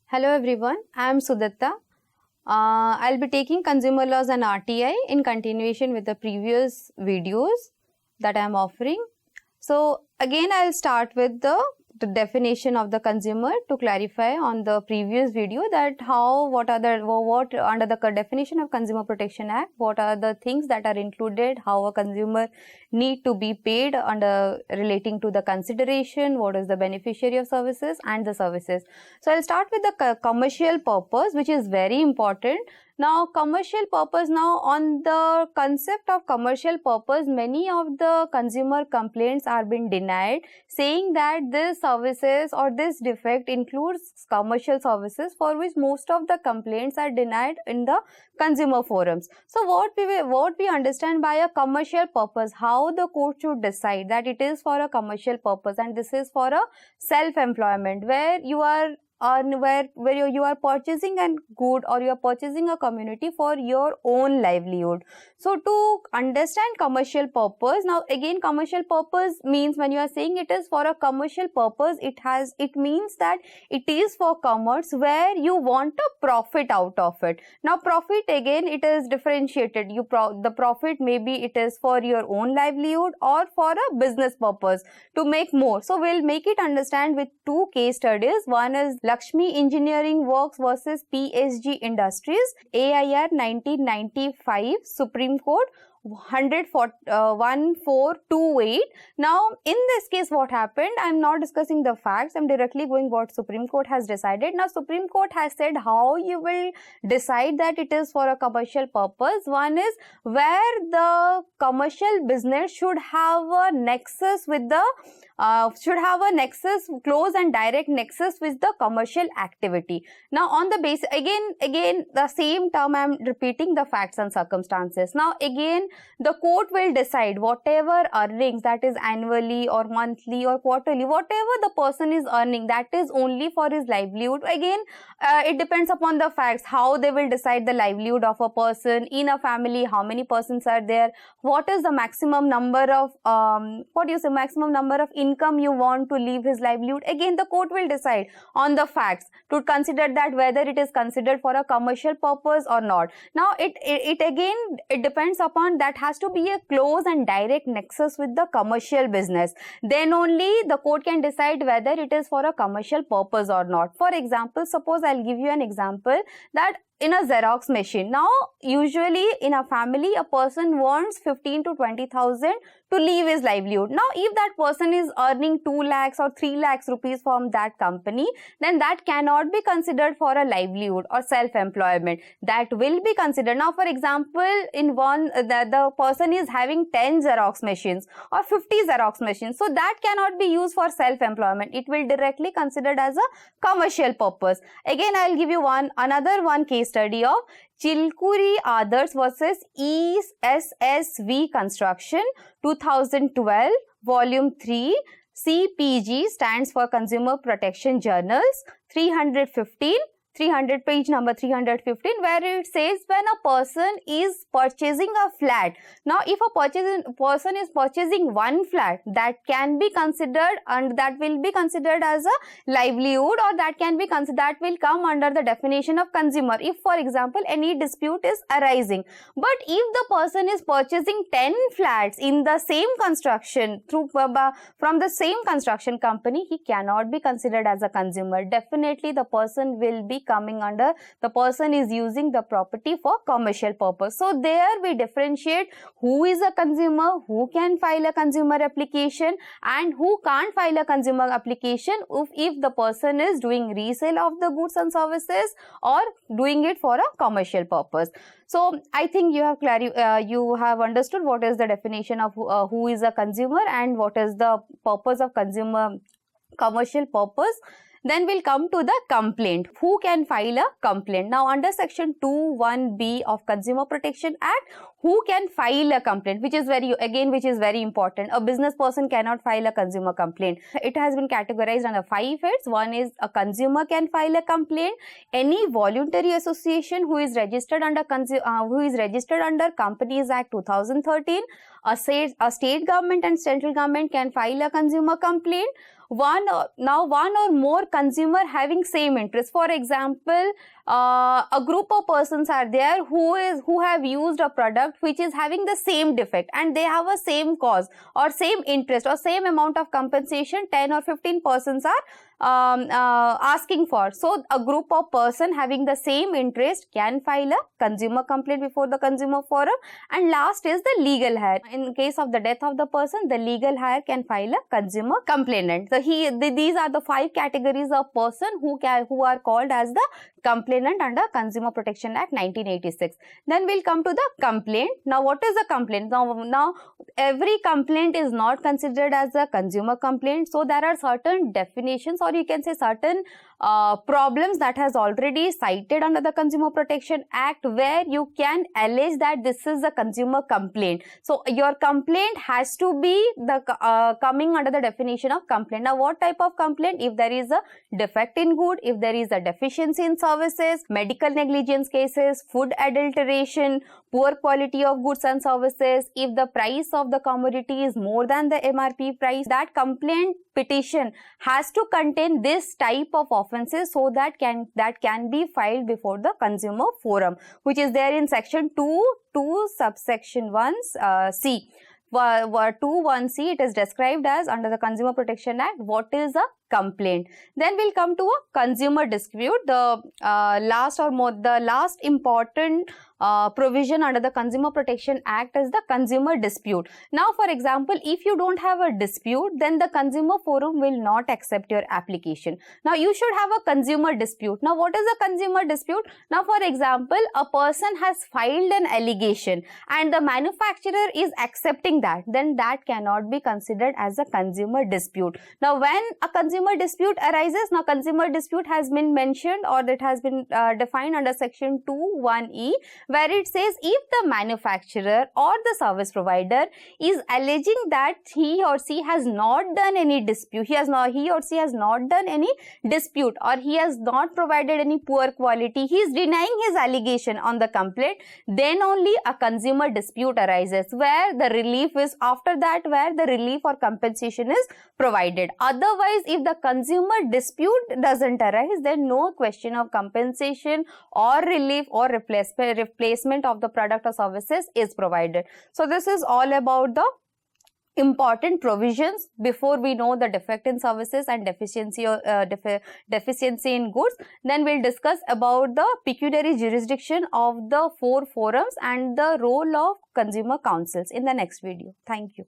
Hello everyone, I am Sudatta. I'll be taking consumer laws and RTI in continuation with the previous videos that I am offering. So again I'll start with the definition of the consumer to clarify on the previous video that what under the definition of Consumer Protection Act, what are the things that are included, how a consumer need to be paid under relating to the consideration, what is the beneficiary of services and the services. So I'll start with the commercial purpose, which is very important. Now commercial purpose, now on the concept of commercial purpose, many of the consumer complaints are being denied, saying that this services or this defect includes commercial services, for which most of the complaints are denied in the consumer forums. So what we understand by a commercial purpose, how the court should decide that it is for a commercial purpose and this is for a self-employment where you are where you are purchasing a good or you are purchasing a community for your own livelihood. So to understand commercial purpose, now again commercial purpose means when you are saying it is for a commercial purpose, it means that it is for commerce where you want a profit out of it. Now profit, again it is differentiated. The profit maybe it is for your own livelihood or for a business purpose to make more. So we'll make it understand with two case studies. One is Lakshmi Engineering Works versus PSG Industries, AIR 1995, Supreme Court 1428. Now in this case what happened, I am not discussing the facts, I am directly going what Supreme Court has decided. Now Supreme Court has said how you will decide that it is for a commercial purpose. One is where the commercial business should have a nexus with the close and direct nexus with the commercial activity. Now on the base, again the same term I am repeating, the facts and circumstances. Now again the court will decide whatever earnings, that is annually or monthly or quarterly, whatever the person is earning, that is only for his livelihood. Again it depends upon the facts how they will decide the livelihood of a person in a family, how many persons are there, what is the maximum number of maximum number of income you want to leave his livelihood. Again the court will decide on the facts to consider that whether it is considered for a commercial purpose or not. Now it depends upon that has to be a close and direct nexus with the commercial business. Then only the court can decide whether it is for a commercial purpose or not. For example, suppose I'll give you an example that in a Xerox machine. Now usually in a family a person wants 15 to 20,000 to leave his livelihood. Now if that person is earning 2 lakhs or 3 lakhs rupees from that company, then that cannot be considered for a livelihood or self-employment. That will be considered. Now for example, in one the person is having 10 Xerox machines or 50 Xerox machines, so that cannot be used for self-employment. It will directly considered as a commercial purpose. Again I'll give you another case study of Chilkuri Others versus ESSV Construction 2012, Volume 3, CPG stands for Consumer Protection Journals, 315, page number 315, where it says when a person is purchasing a flat. Now if a person is purchasing one flat, that can be considered and that will be considered as a livelihood, or that can be considered, that will come under the definition of consumer if for example any dispute is arising. But if the person is purchasing 10 flats in the same construction from the same construction company, he cannot be considered as a consumer. Definitely the person will be coming under, the person is using the property for commercial purpose. So there we differentiate who is a consumer, who can file a consumer application and who can't file a consumer application if the person is doing resale of the goods and services or doing it for a commercial purpose. So I think you have understood what is the definition of who is a consumer and what is the purpose of commercial purpose. Then we'll come to the complaint. Who can file a complaint? Now under section 2(1)(b) of Consumer Protection Act, who can file a complaint, which is very important. A business person cannot file a consumer complaint. It has been categorized under 5 heads. One is a consumer can file a complaint. Any voluntary association who is registered under Companies Act 2013. A state government and central government can file a consumer complaint. one or more consumer having same interest. For example, a group of persons are there who have used a product which is having the same defect, and they have a same cause or same interest or same amount of compensation 10 or 15 persons are asking for. So a group of person having the same interest can file a consumer complaint before the consumer forum. And last is the legal hire. In case of the death of the person, the legal hire can file a consumer complainant. So these are the 5 categories of person who are called as the complainant under Consumer Protection Act 1986. Then we'll come to the complaint. Now what is a complaint? Now every complaint is not considered as a consumer complaint. So there are certain definitions, or you can say certain problems that has already cited under the Consumer Protection Act, where you can allege that this is a consumer complaint. So your complaint has to be the coming under the definition of complaint. Now what type of complaint? If there is a defect in good, if there is a deficiency in services, medical negligence cases, food adulteration, poor quality of goods and services, if the price of the commodity is more than the MRP price, that complaint petition has to contain this type of offences, so that can be filed before the consumer forum, which is there in section 2 subsection 1 C. 2(1)(c), it is described as under the Consumer Protection Act what is a complaint. Then we'll come to a consumer dispute, the last important provision under the Consumer Protection Act is the consumer dispute. Now for example, if you don't have a dispute, then the consumer forum will not accept your application. Now you should have a consumer dispute. Now what is a consumer dispute? Now for example, a person has filed an allegation and the manufacturer is accepting that, then that cannot be considered as a consumer dispute. Now when a consumer dispute arises, now consumer dispute has been mentioned, or that has been defined under section 2(1)(e), where it says if the manufacturer or the service provider is alleging that he or she has not done any dispute, he or she has not done any dispute, or he has not provided any poor quality, he is denying his allegation on the complaint, then only a consumer dispute arises, where the relief is after that, where the relief or compensation is provided. Otherwise, if the consumer dispute doesn't arise, then no question of compensation or relief or replacement of the product or services is provided. So this is all about the important provisions before we know the defect in services and deficiency in goods. Then we'll discuss about the pecuniary jurisdiction of the 4 forums and the role of consumer councils in the next video. Thank you.